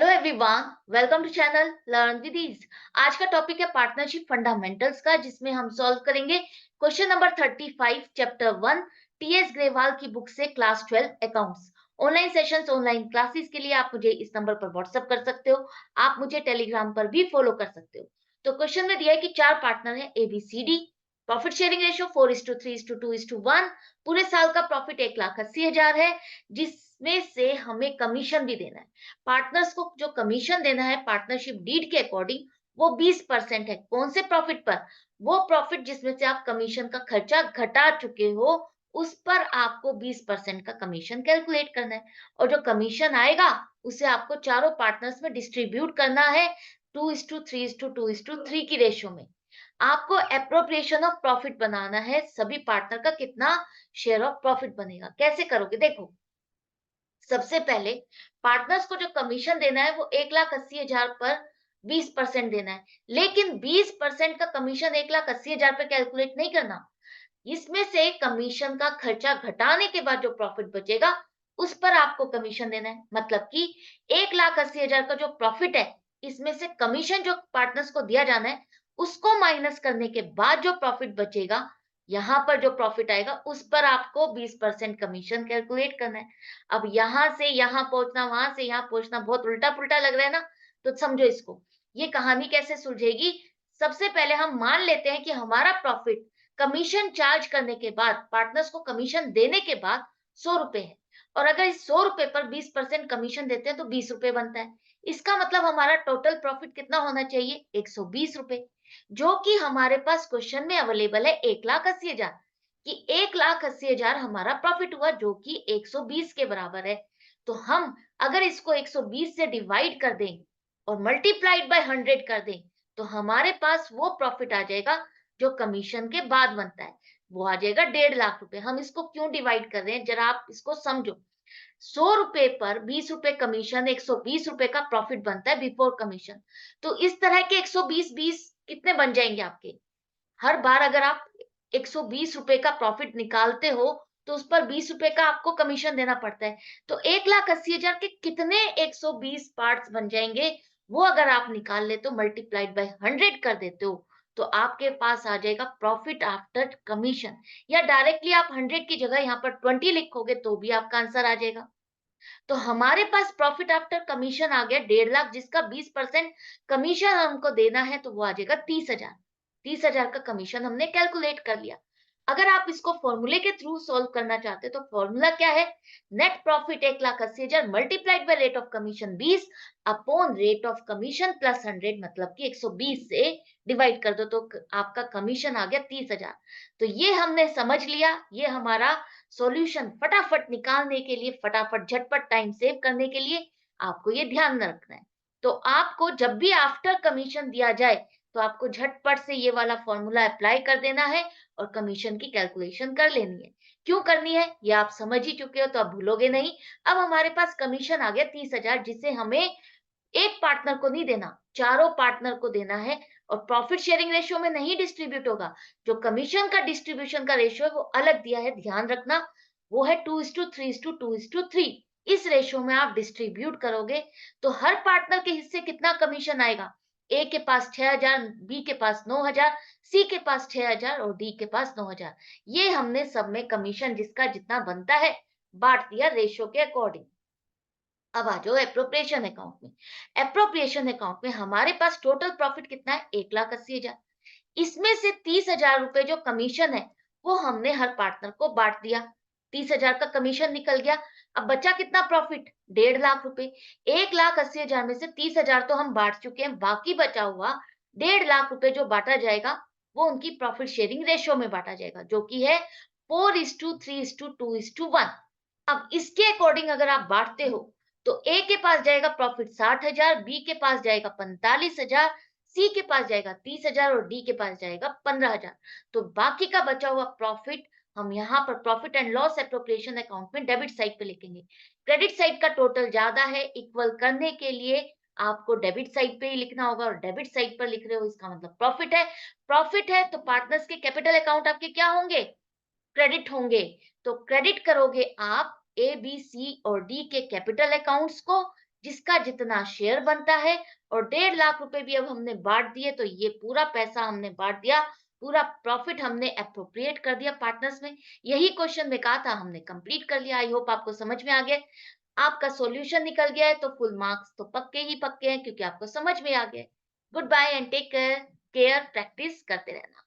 Hello everyone, welcome to channel learn with ease. आज का topic है पार्टनरशिप फंडामेंटल्स का, जिसमें हम सॉल्व करेंगे question number 35 chapter 1 TS Grewal की बुक से class 12 accounts. Online sessions, online classes के लिए आप मुझे इस नंबर पर व्हाट्सएप कर सकते हो। आप मुझे टेलीग्राम पर भी फॉलो कर सकते हो। तो क्वेश्चन में दिया है कि चार पार्टनर है A B C D. Profit sharing ratio 4:3:2:1। पूरे साल का प्रॉफिट 1,80,000 है, जिसमें से हमें कमीशन भी देना है। पार्टनर्स को जो कमीशन देना है पार्टनरशिप डीड के अकॉर्डिंग, वो 20% है। कौन से प्रॉफिट पर? वो प्रॉफिट जिसमें से आप कमीशन का खर्चा घटा चुके हो, उस पर आपको 20% का कमीशन कैलकुलेट करना है। और जो कमीशन आएगा उसे आपको चारों पार्टनर्स में डिस्ट्रीब्यूट करना है 2:3:2:3 की रेशियो में। आपको एप्रोप्रिएशन ऑफ प्रॉफिट बनाना है। सभी पार्टनर का कितना शेयर ऑफ प्रॉफिट बनेगा, कैसे करोगे देखो। सबसे पहले पार्टनर्स को जो कमीशन देना है वो 1,80,000 पर 20% देना है। लेकिन 20% का कमीशन 1,80,000 पर कैलकुलेट नहीं करना। इसमें से कमीशन का खर्चा घटाने के बाद जो प्रॉफिट बचेगा उस पर आपको कमीशन देना है। मतलब कि 1,80,000 का जो प्रॉफिट है, इसमें से कमीशन जो पार्टनर्स को दिया जाना है उसको माइनस करने के बाद जो प्रॉफिट बचेगा, यहां पर जो प्रॉफिट आएगा उस पर आपको 20% कमीशन कैलकुलेट करना है। अब यहां से यहां पहुंचना, वहां से यहां पहुंचना बहुत उल्टा पुल्टा लग रहा है ना, तो समझो इसको। ये कहानी कैसे सुलझेगी? सबसे पहले हम मान लेते हैं कि हमारा प्रॉफिट कमीशन चार्ज करने के बाद, पार्टनर्स को कमीशन देने के बाद 100 रुपए है। और अगर इस 100 रुपए पर 20% कमीशन देते हैं तो 20 रुपए बनता है। इसका मतलब हमारा टोटल प्रॉफिट कितना होना चाहिए? 120 रुपए, जो कि हमारे पास क्वेश्चन में अवेलेबल है 1,80,000। कि 1,80,000 हमारा प्रॉफिट हुआ, जो कि 120 के बराबर है। तो हम अगर इसको 120 से डिवाइड कर दें और मल्टीप्लाइड बाय 100 कर दें, तो हमारे पास वो प्रॉफिट आ जाएगा जो कमीशन के बाद बनता है। वो आ जाएगा 1,50,000 रुपए। हम इसको क्यों डिवाइड कर रहे हैं, जरा आप इसको समझो। 100 रुपए पर 20 रुपए कमीशन, 120 रुपए का प्रॉफिट बनता है बिफोर कमीशन। तो इस तरह के 120 20 कितने बन जाएंगे आपके? हर बार अगर आप 120 रुपए का प्रॉफिट निकालते हो, तो उस पर 20 रुपए का आपको कमीशन देना पड़ता है। तो 1,80,000 के कितने 120 पार्ट्स बन जाएंगे, वो अगर आप निकाल ले तो मल्टीप्लाइड बाय 100 कर देते हो, तो आपके पास आ जाएगा प्रॉफिट आफ्टर कमीशन। या डायरेक्टली आप 100 की जगह यहाँ पर 20 लिखोगे तो भी आपका आंसर आ जाएगा। तो हमारे पास प्रॉफिट आफ्टर कमीशन आ गया 1,50,000, जिसका 20% कमीशन हमको देना है, तो वो आ जाएगा 30,000। 30,000 का कमीशन हमने कैलकुलेट कर लिया। अगर आप इसको फॉर्मूले के थ्रू सॉल्व करना चाहते तो फॉर्मूला क्या है? Net profit 1,80,000 multiplied by rate of commission 20 upon rate of commission plus 100, मतलब कि 120 से डिवाइड कर दो, तो आपका कमीशन आ गया 30,000। तो ये हमने समझ लिया। ये हमारा सॉल्यूशन फटाफट निकालने के लिए, फटाफट झटपट टाइम सेव करने के लिए आपको ये ध्यान में रखना है। तो आपको जब भी आफ्टर कमीशन दिया जाए, तो आपको झटपट से ये वाला फॉर्मूला अप्लाई कर देना है और कमीशन की कैलकुलेशन कर लेनी है। क्यों करनी है ये आप समझ ही चुके हो, तो आप भूलोगे नहीं। अब हमारे पास कमीशन आ गया 30,000, जिसे हमें एक पार्टनर को नहीं देना, चारों पार्टनर को देना है। और प्रॉफिट शेयरिंग रेशियो में नहीं डिस्ट्रीब्यूट होगा। जो कमीशन का डिस्ट्रीब्यूशन का रेशियो है वो अलग दिया है, ध्यान रखना। वो है 2:3:2:3। इस रेशियो में आप डिस्ट्रीब्यूट करोगे तो हर पार्टनर के हिस्से कितना कमीशन आएगा? ए के पास 6,000, बी के पास 9,000, सी के पास 6,000 और डी के पास 9,000। ये हमने सब में कमीशन जिसका जितना बनता है बांट दिया रेशियो के अकॉर्डिंग। अब आ जाओ एप्रोप्रिएशन अकाउंट में। एप्रोप्रिएशन अकाउंट में हमारे पास टोटल प्रॉफिट कितना है? 1,80,000। इसमें से 30,000 रुपए जो कमीशन है वो हमने हर पार्टनर को बांट दिया। 30,000 का कमीशन निकल गया। अब बचा कितना प्रॉफिट? 1,50,000 रुपए। 1,80,000 में से 30,000 तो हम बांट चुके हैं, बाकी बचा हुआ 1,50,000 रुपए जो बांटा जाएगा वो उनकी प्रॉफिट शेयरिंग रेशियो में बांटा जाएगा, जो कि है 4:3:2:1। अब इसके अकॉर्डिंग अगर आप बांटते हो, तो ए के पास जाएगा प्रॉफिट 60,000, बी के पास जाएगा 45,000, सी के पास जाएगा 30,000 और डी के पास जाएगा 15,000। तो बाकी का बचा हुआ प्रॉफिट हम यहाँ पर profit and loss appropriation account में डेबिट साइड पे लिखेंगे। क्रेडिट साइड का टोटल ज्यादा है, इक्वल करने के लिए आपको डेबिट साइड पे ही लिखना होगा। और डेबिट साइड पर लिख रहे हो इसका मतलब प्रॉफिट है। प्रॉफिट है तो पार्टनर्स के कैपिटल अकाउंट आपके क्या होंगे? क्रेडिट होंगे। तो क्रेडिट करोगे आप ए बी सी और डी के कैपिटल अकाउंट्स को, जिसका जितना शेयर बनता है, और 1.5 लाख रुपए भी अब हमने बाँट दिए, तो ये पूरा पैसा हमने बाँट दिया, पूरा प्रॉफिट हमने एप्रोप्रिएट कर दिया पार्टनर्स में। यही क्वेश्चन में कहा था, हमने कंप्लीट कर लिया। आई होप आपको समझ में आ गया। आपका सॉल्यूशन निकल गया है, तो फुल मार्क्स तो पक्के ही पक्के हैं, क्योंकि आपको समझ में आ गया है। Goodbye and take care, practice करते रहना।